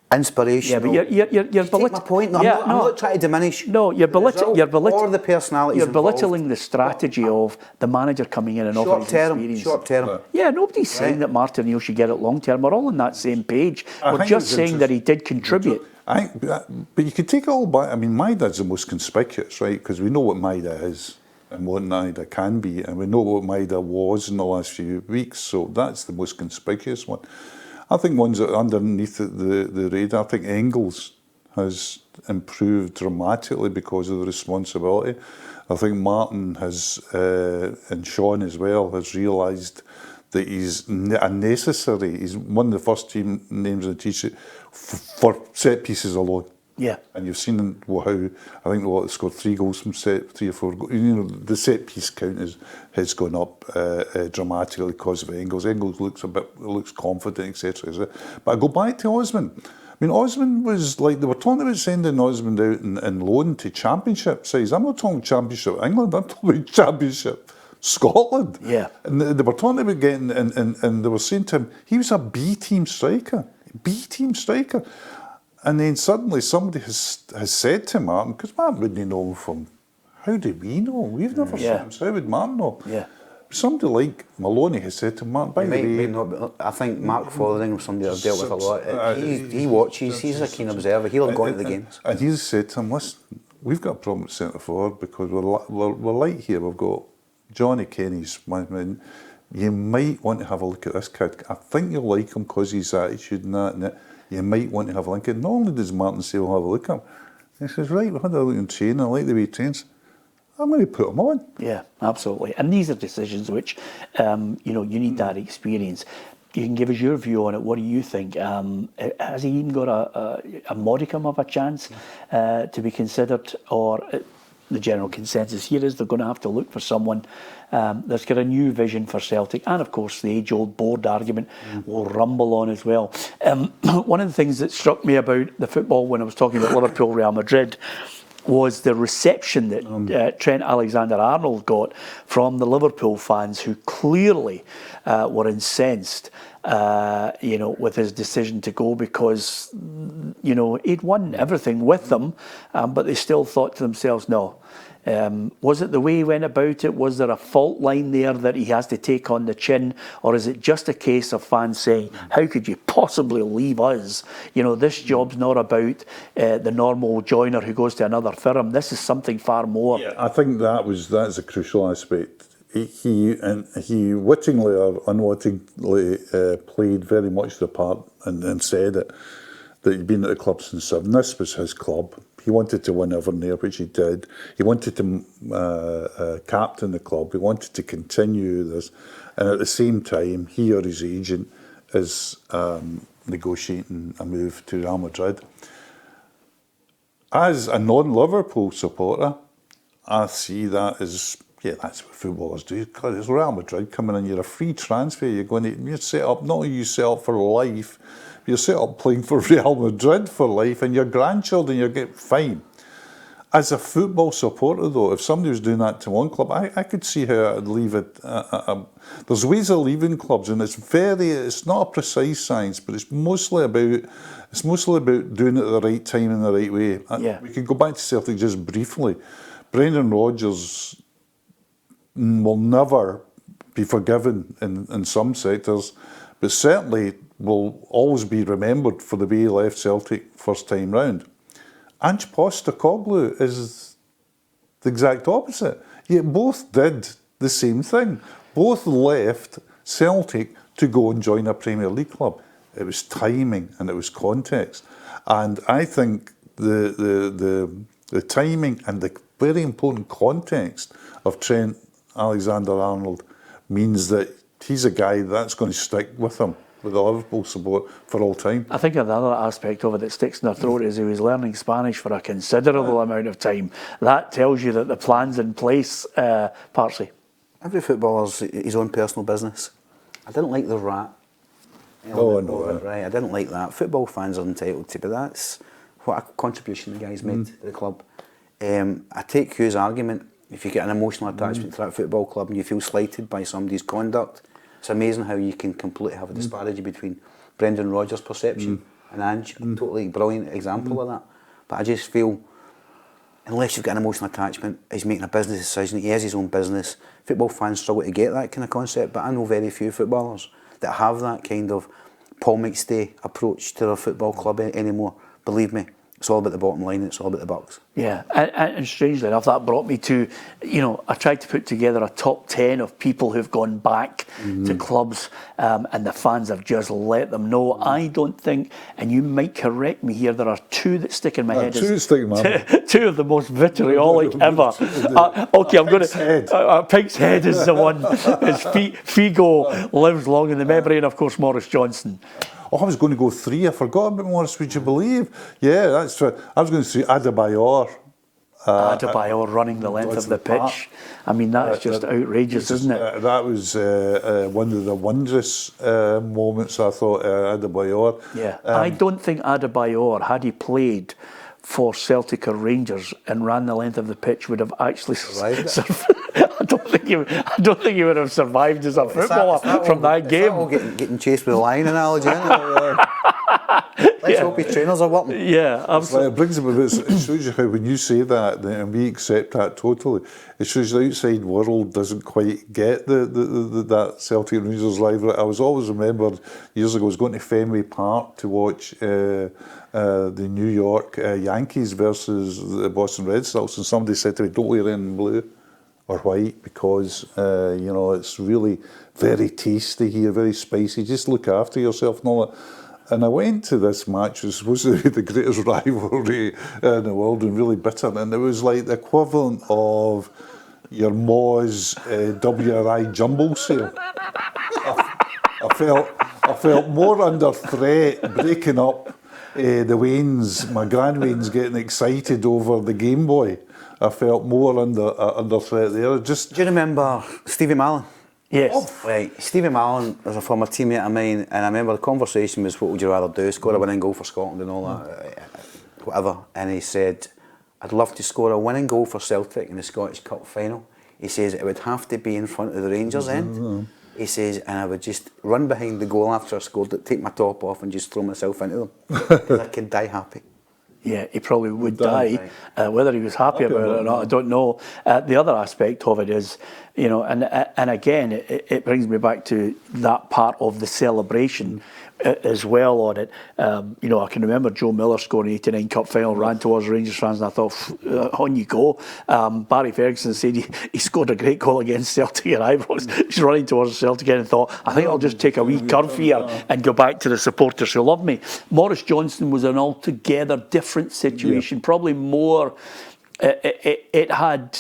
Inspirational. Yeah, but you're belittling my point. No, I'm not trying to diminish. No, you're belittling or the personalities. You're belittling the strategy of the manager coming in and offering experience. Short term. Yeah, nobody's saying that Martin O'Neill should get it long term. We're all on that same page. We're just saying that he did contribute. But you could take it all back. I mean, Maida's the most conspicuous, right? Because we know what Maida is and what Maida can be, and we know what Maida was in the last few weeks. So that's the most conspicuous one. I think ones that are underneath the radar, I think Engels has improved dramatically because of the responsibility. I think Martin has, and Sean as well, has realised that he's he's one of the first team names in the T-shirt for set pieces alone. Yeah. And you've seen how, I think they scored 3 goals from 3 or 4 goals. You know, the set piece count has gone up dramatically because of Engels. Engels looks confident, etc. But I go back to Osman. I mean, Osman was like, they were talking about sending Osman out in loan to Championship sides. I'm not talking Championship England, I'm talking about Championship Scotland. Yeah. And they were talking about getting, and they were saying to him, he was a B-team striker. B-team striker. And then suddenly somebody has said to Martin, because Martin wouldn't know him from, how do we know? We've never seen him, so how would Martin know? Yeah. Somebody like Maloney has said to Martin, by the way... I think Mark Fotheringham was somebody I've dealt with a lot. He watches, he's a keen observer, he'll have gone to the games. And he's said to him, listen, we've got a problem at centre forward because we're light here. We've got Johnny Kenny's man. You might want to have a look at this kid. I think you'll like him because his attitude and that. You might want to have a look at him. Not only does Martin say, we'll have a look at him, he says, right, we had a look in training, I like the way he trains. I'm going to put him on. Yeah, absolutely. And these are decisions which, you know, you need that experience. You can give us your view on it. What do you think? Has he even got a modicum of a chance to be considered, or the general consensus here is they're going to have to look for someone that's got a new vision for Celtic, and of course the age-old board argument will rumble on as well. One of the things that struck me about the football when I was talking about Liverpool Real Madrid was the reception that Trent Alexander-Arnold got from the Liverpool fans, who clearly were incensed, you know, with his decision to go, because, you know, he'd won everything with them, but they still thought to themselves, no. Was it the way he went about it? Was there a fault line there that he has to take on the chin? Or is it just a case of fans saying, how could you possibly leave us? You know, this job's not about the normal joiner who goes to another firm. This is something far more. Yeah, I think that's a crucial aspect. He wittingly or unwittingly played very much the part and said it, that he'd been at the club since 7. This was his club. He wanted to win everything there, which he did. He wanted to captain the club. He wanted to continue this. And at the same time, he or his agent is negotiating a move to Real Madrid. As a non-Liverpool supporter, I see that as, yeah, that's what footballers do. It's Real Madrid coming in, you're a free transfer, you're set up, not only you set up for life, you're set up playing for Real Madrid for life, and your grandchildren, you get fine. As a football supporter, though, if somebody was doing that to one club, I could see how I'd leave it. There's ways of leaving clubs, and it's not a precise science, but it's mostly about doing it at the right time and the right way. Yeah. We could go back to Celtic just briefly. Brendan Rodgers will never be forgiven in some sectors, but certainly will always be remembered for the way he left Celtic first time round. Ange Postecoglou is the exact opposite. Yet both did the same thing. Both left Celtic to go and join a Premier League club. It was timing and it was context. And I think the timing and the very important context of Trent Alexander-Arnold means that he's a guy that's going to stick with him, with the Liverpool support, for all time. I think another aspect of it that sticks in their throat is he was learning Spanish for a considerable amount of time. That tells you that the plan's in place, Parsley. Every footballer's his own personal business. I didn't like the rat. Oh, no. Right, I didn't like that. Football fans are entitled to, but that's what a contribution the guy's made to the club. I take Hugh's argument. If you get an emotional attachment to that football club and you feel slighted by somebody's conduct, it's amazing how you can completely have a disparity between Brendan Rodgers' perception and Ange. A totally brilliant example of that. But I just feel, unless you've got an emotional attachment, he's making a business decision, he has his own business. Football fans struggle to get that kind of concept, but I know very few footballers that have that kind of Paul McStay approach to their football club anymore. Believe me, it's all about the bottom line, it's all about the bucks. Yeah, and strangely enough, that brought me to, you know, I tried to put together a top 10 of people who've gone back to clubs, and the fans have just let them know. I don't think, and you might correct me here, there are 2 that stick in my head. Two of the most vitriolic ever. Okay, I'm going to... Pig's Head is the one. Figo lives long in the memory, and of course Maurice Johnson. Oh, I was going to go 3. I forgot about Morris, would you believe? Yeah, that's right. I was going to say Adebayor. Adebayor running the length of the pitch. I mean, that's just outrageous, isn't it? That was one of the wondrous moments, I thought, Adebayor. Yeah. I don't think Adebayor, had he played for Celtic or Rangers and ran the length of the pitch, would have actually I don't think he would have survived as a footballer from that game. All getting chased with a lion analogy, isn't it? Let's hope his trainers are working. Yeah, absolutely. It brings about this. It shows you how when you say that, and we accept that totally, it shows the outside world doesn't quite get that Celtic and Rangers rivalry. I was always remembered years ago, I was going to Fenway Park to watch the New York Yankees versus the Boston Red Sox, and somebody said to me, "Don't wear anything blue or white because you know, it's really very tasty here, very spicy. Just look after yourself and all that." And I went to this match, which was supposed to be the greatest rivalry in the world and really bitter, and it was like the equivalent of your Moz WRI jumble sale. I felt more under threat breaking up the Waynes, my grand Waynes getting excited over the Game Boy. I felt more under threat there. Do you remember Stevie Mallon? Yes. Oh, right. Stevie Mallon was a former teammate of mine, and I remember the conversation was, what would you rather do, score a winning goal for Scotland and all that, whatever. And he said, I'd love to score a winning goal for Celtic in the Scottish Cup final. He says, it would have to be in front of the Rangers end. He says, and I would just run behind the goal after I scored it, take my top off and just throw myself into them. Because I could die happy. Yeah, he probably would die. Whether he was happy about it or not, I don't know. The other aspect of it is, you know, and again, it brings me back to that part of the celebration as well on it. You know, I can remember Joe Miller scoring 89 Cup final, ran towards Rangers fans, and I thought, on you go. Barry Ferguson said he scored a great goal against Celtic at Ibrox. He's running towards Celtic again and thought, I think I'll just take a wee curve here and go back to the supporters who love me. Maurice Johnston was an altogether different situation, probably more. It had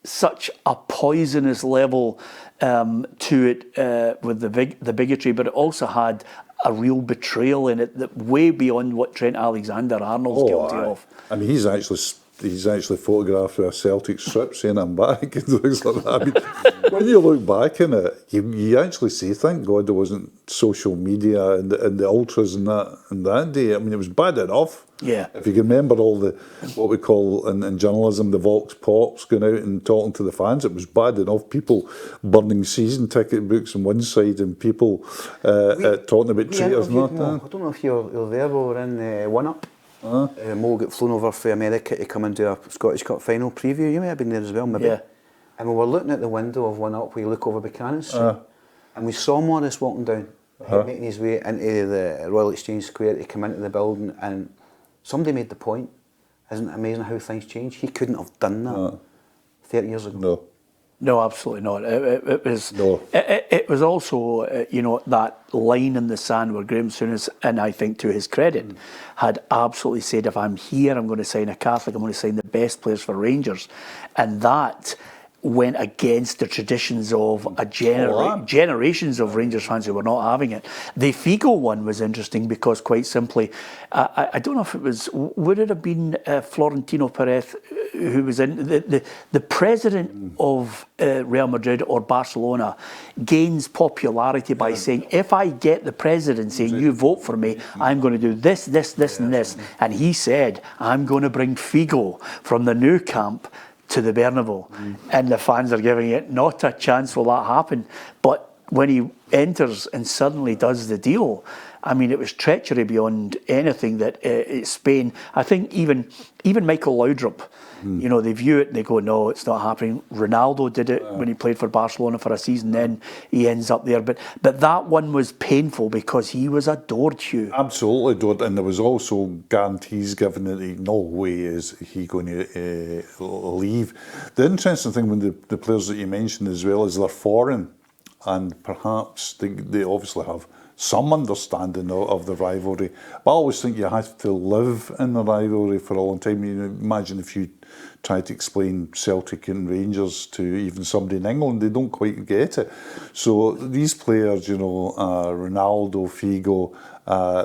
such a poisonous level to it with the bigotry, but it also had a real betrayal in it that way beyond what Trent Alexander-Arnold's guilty of. I mean, he's actually photographed with a Celtic strip saying I'm back and things like that. I mean, when you look back on it, you actually say, thank God there wasn't social media and the ultras in that day. I mean, it was bad enough. Yeah. If you can remember all the, what we call in journalism, the Vox Pops going out and talking to the fans, it was bad enough. People burning season ticket books on one side and people talking about traitors and that. I don't know if you're there, we were in One Up. Mo got flown over from America to come and do a Scottish Cup final preview. You may have been there as well, maybe. Yeah. And we were looking at the window of One Up where you look over Buchanan Street, and we saw Morris walking down, making his way into the Royal Exchange Square to come into the building, and somebody made the point, isn't it amazing how things change? He couldn't have done that 30 years ago. No, absolutely not. It was. No. It was also, you know, that line in the sand where Graham Souness, and I think to his credit, had absolutely said, if I'm here, I'm going to sign a Catholic. I'm going to sign the best players for Rangers, and that went against the traditions of generations of Rangers fans who were not having it. The Figo one was interesting because, quite simply, I don't know if it was, would it have been Florentino Perez who was in, the president of Real Madrid or Barcelona gains popularity by saying, if I get the presidency and you vote for me, I'm going to do this, this, this and this. And he said, I'm going to bring Figo from the Nou Camp to the Bernabeu, and the fans are giving it not a chance will that happen. But when he enters and suddenly does the deal, I mean, it was treachery beyond anything that Spain. I think even Michael Laudrup, you know, they view it and they go, no, it's not happening. Ronaldo did it when he played for Barcelona for a season, then he ends up there. But that one was painful because he was adored, Hugh. Absolutely adored, and there was also guarantees given that no way is he going to leave. The interesting thing with the players that you mentioned as well is they're foreign, and perhaps they obviously have some understanding of the rivalry. But I always think you have to live in the rivalry for a long time. You know, imagine if you try to explain Celtic and Rangers to even somebody in England. They don't quite get it. So these players, you know, Ronaldo, Figo,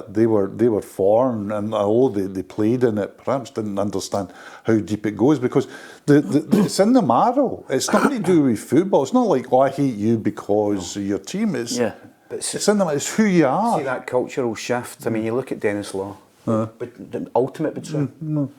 they were foreign, and although they played in it, perhaps didn't understand how deep it goes, because it's in the marrow. It's nothing to do with football. It's not like, oh, I hate you because of your team. It's in the, it's who you are. See that cultural shift. I mean, you look at Dennis Law, but the ultimate betrayal.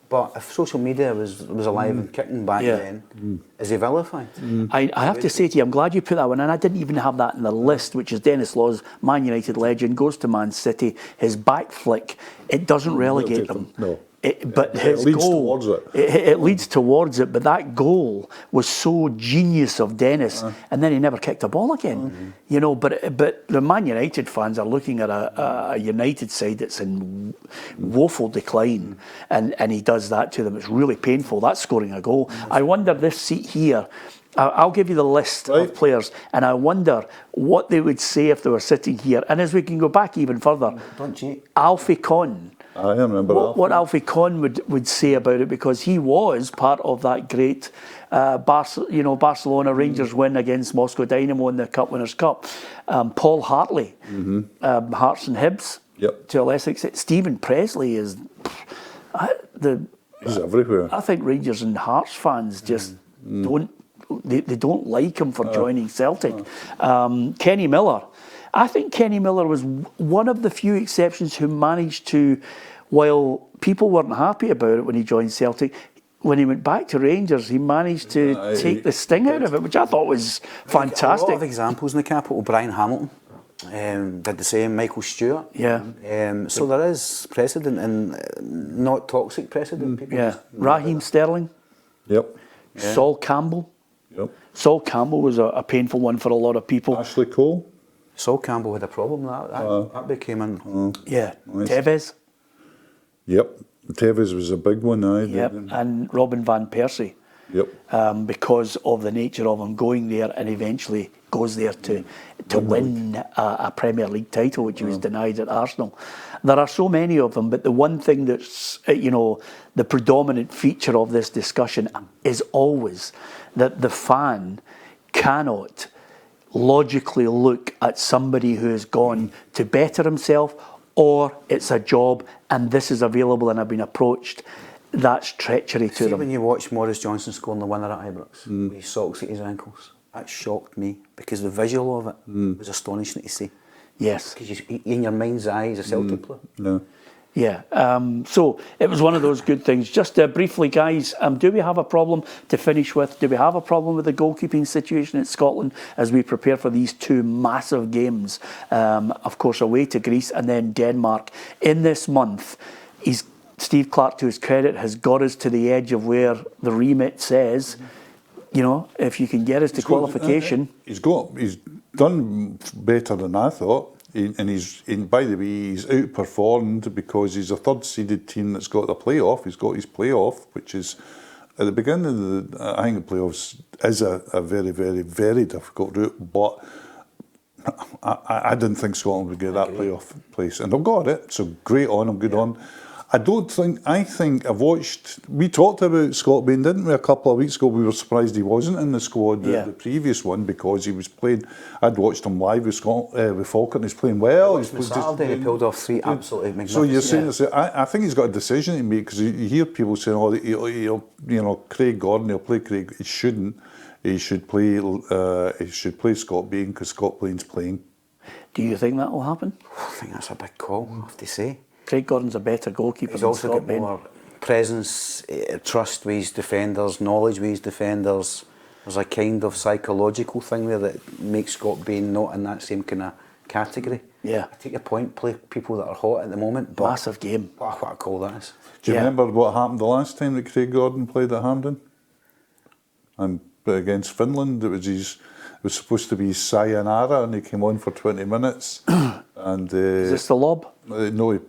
But if social media was alive and kicking back then, is he vilified? I have to say to you, I'm glad you put that one in. I didn't even have that in the list, which is Dennis Law's Man United legend, goes to Man City, his back flick, it doesn't relegate them. No. But his leads goal, towards it. It leads towards it, but that goal was so genius of Dennis, and then he never kicked a ball again. You know, but the Man United fans are looking at a United side that's in woeful decline, and he does that to them. It's really painful. That's scoring a goal. I wonder this seat here. I'll give you the list of players, and I wonder what they would say if they were sitting here. And as we can go back even further, Don't cheat. Alfie Conn. I remember what Alfie Conn would say about it, because he was part of that great Barcelona Rangers win against Moscow Dynamo in the Cup Winners' Cup. Paul Hartley, Hearts and Hibs, to a lesser extent. Stephen Presley is he's everywhere. I think Rangers and Hearts fans just don't like him for joining Celtic. Kenny Miller. I think Kenny Miller was one of the few exceptions who managed to, while people weren't happy about it when he joined Celtic, when he went back to Rangers, he managed to take the sting out of it, which I thought was fantastic. A lot of examples in the capital. Brian Hamilton did the same. Michael Stewart. So there is precedent, and not toxic precedent. People Raheem Sterling. Sol Campbell. Sol Campbell was a painful one for a lot of people. Ashley Cole. Sol Campbell had a problem. That became an... Tevez. Tevez was a big one. And Robin van Persie. Because of the nature of him going there, and eventually goes there to win a Premier League title, which he was denied at Arsenal. There are so many of them, but the one thing that's, the predominant feature of this discussion is always that the fan cannot logically look at somebody who has gone to better himself, or it's a job and this is available and I've been approached. That's treachery to them. When you watch Morris Johnson scoring the winner at Ibrox with his socks at his ankles, that shocked me, because the visual of it was astonishing to see. Yes. Because in your mind's eye, he's a Celtic player. So it was one of those good things. Just briefly, guys, do we have a problem to finish with? Do we have a problem with the goalkeeping situation in Scotland as we prepare for these two massive games? Of course, away to Greece and then Denmark. In this month, Steve Clarke, to his credit, has got us to the edge of where the remit says, if you can get us to qualification. He's done better than I thought. By the way, he's outperformed because he's a third-seeded team that's got a playoff. He's got his playoff, which is at the beginning of I think the playoffs is a very, very, very difficult route. But I didn't think Scotland would get that playoff place, and they've got it. So great on them, good on. I think I've watched. We talked about Scott Bain, didn't we, a couple of weeks ago? We were surprised he wasn't in the squad, the previous one, because he was playing. I'd watched him live with Falkirk, and he's playing well. He pulled off 3 absolutely magnificent. So you're saying, I think he's got a decision to make, because you hear people saying, Craig Gordon, he'll play Craig. He shouldn't. He should play. He should play Scott Bain, because Scott Bain's playing. Do you think that will happen? I think that's a big call, I have to say. Craig Gordon's a better goalkeeper He's than also Scott got Bain. more presence, trust with his defenders, knowledge with his defenders. There's a kind of psychological thing there that makes Scott Bain not in that same kind of category. I take your point, play people that are hot at the moment. But massive game. What a call that is. Do you remember what happened the last time that Craig Gordon played at Hampden? And against Finland, it was supposed to be sayonara, and he came on for 20 minutes. And is this the lob? No, he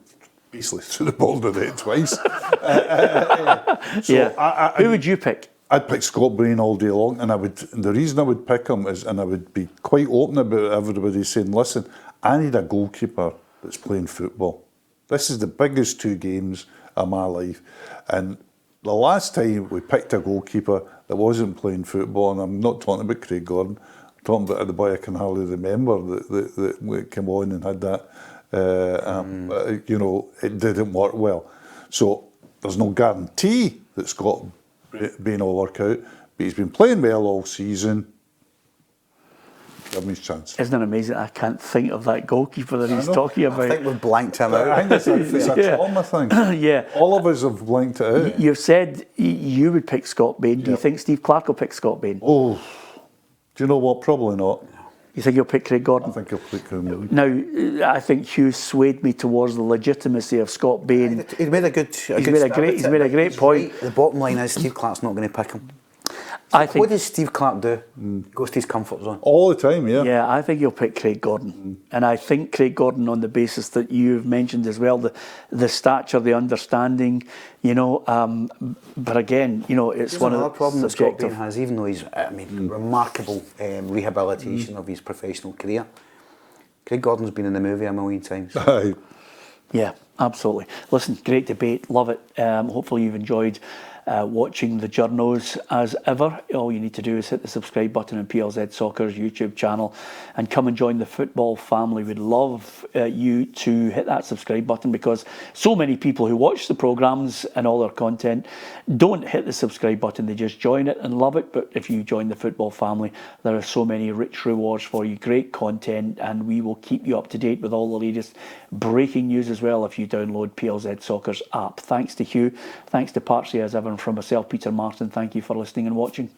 basically threw the ball to the net twice. Who would you pick? I'd pick Scott Bain all day long, and the reason I would pick him is, and I would be quite open about everybody saying, listen, I need a goalkeeper that's playing football. This is the biggest 2 games of my life, and the last time we picked a goalkeeper that wasn't playing football, and I'm not talking about Craig Gordon, I'm talking about the boy I can hardly remember that came on and had that, you know, it didn't work well. So there's no guarantee that Scott Bain will work out, but he's been playing well all season. Give him his chance. Isn't it amazing? I can't think of that goalkeeper that he's talking about. I think we've blanked him out. I think it's a trauma thing. Yeah. All of us have blanked it out. You've said you would pick Scott Bain. Do you think Steve Clarke will pick Scott Bain? Oh, do you know what? Probably not. You think he'll pick Craig Gordon? I think he'll pick him. Now, I think Hugh swayed me towards the legitimacy of Scott Bain. He's made a good. He's made a great point. Right. The bottom line is Steve Clarke's not going to pick him. I think. What does Steve Clarke do? Goes to his comfort zone. All the time, yeah. Yeah, I think he'll pick Craig Gordon. And I think Craig Gordon on the basis that you've mentioned as well, the stature, the understanding, you know, but again, you know, it's one of the problem that Scott Bain has, even though he's, I mean, remarkable rehabilitation of his professional career. Craig Gordon's been in the movie a million times. Aye. Yeah, absolutely. Listen, great debate, love it. Hopefully you've enjoyed watching the Journos as ever. All you need to do is hit the subscribe button on PLZ Soccer's YouTube channel and come and join the football family. We'd love you to hit that subscribe button, because so many people who watch the programmes and all our content don't hit the subscribe button. They just join it and love it. But if you join the football family, there are so many rich rewards for you, great content, and we will keep you up to date with all the latest breaking news as well if you download PLZ Soccer's app. Thanks to Hugh, thanks to Partsy as ever, and from myself, Peter Martin, thank you for listening and watching.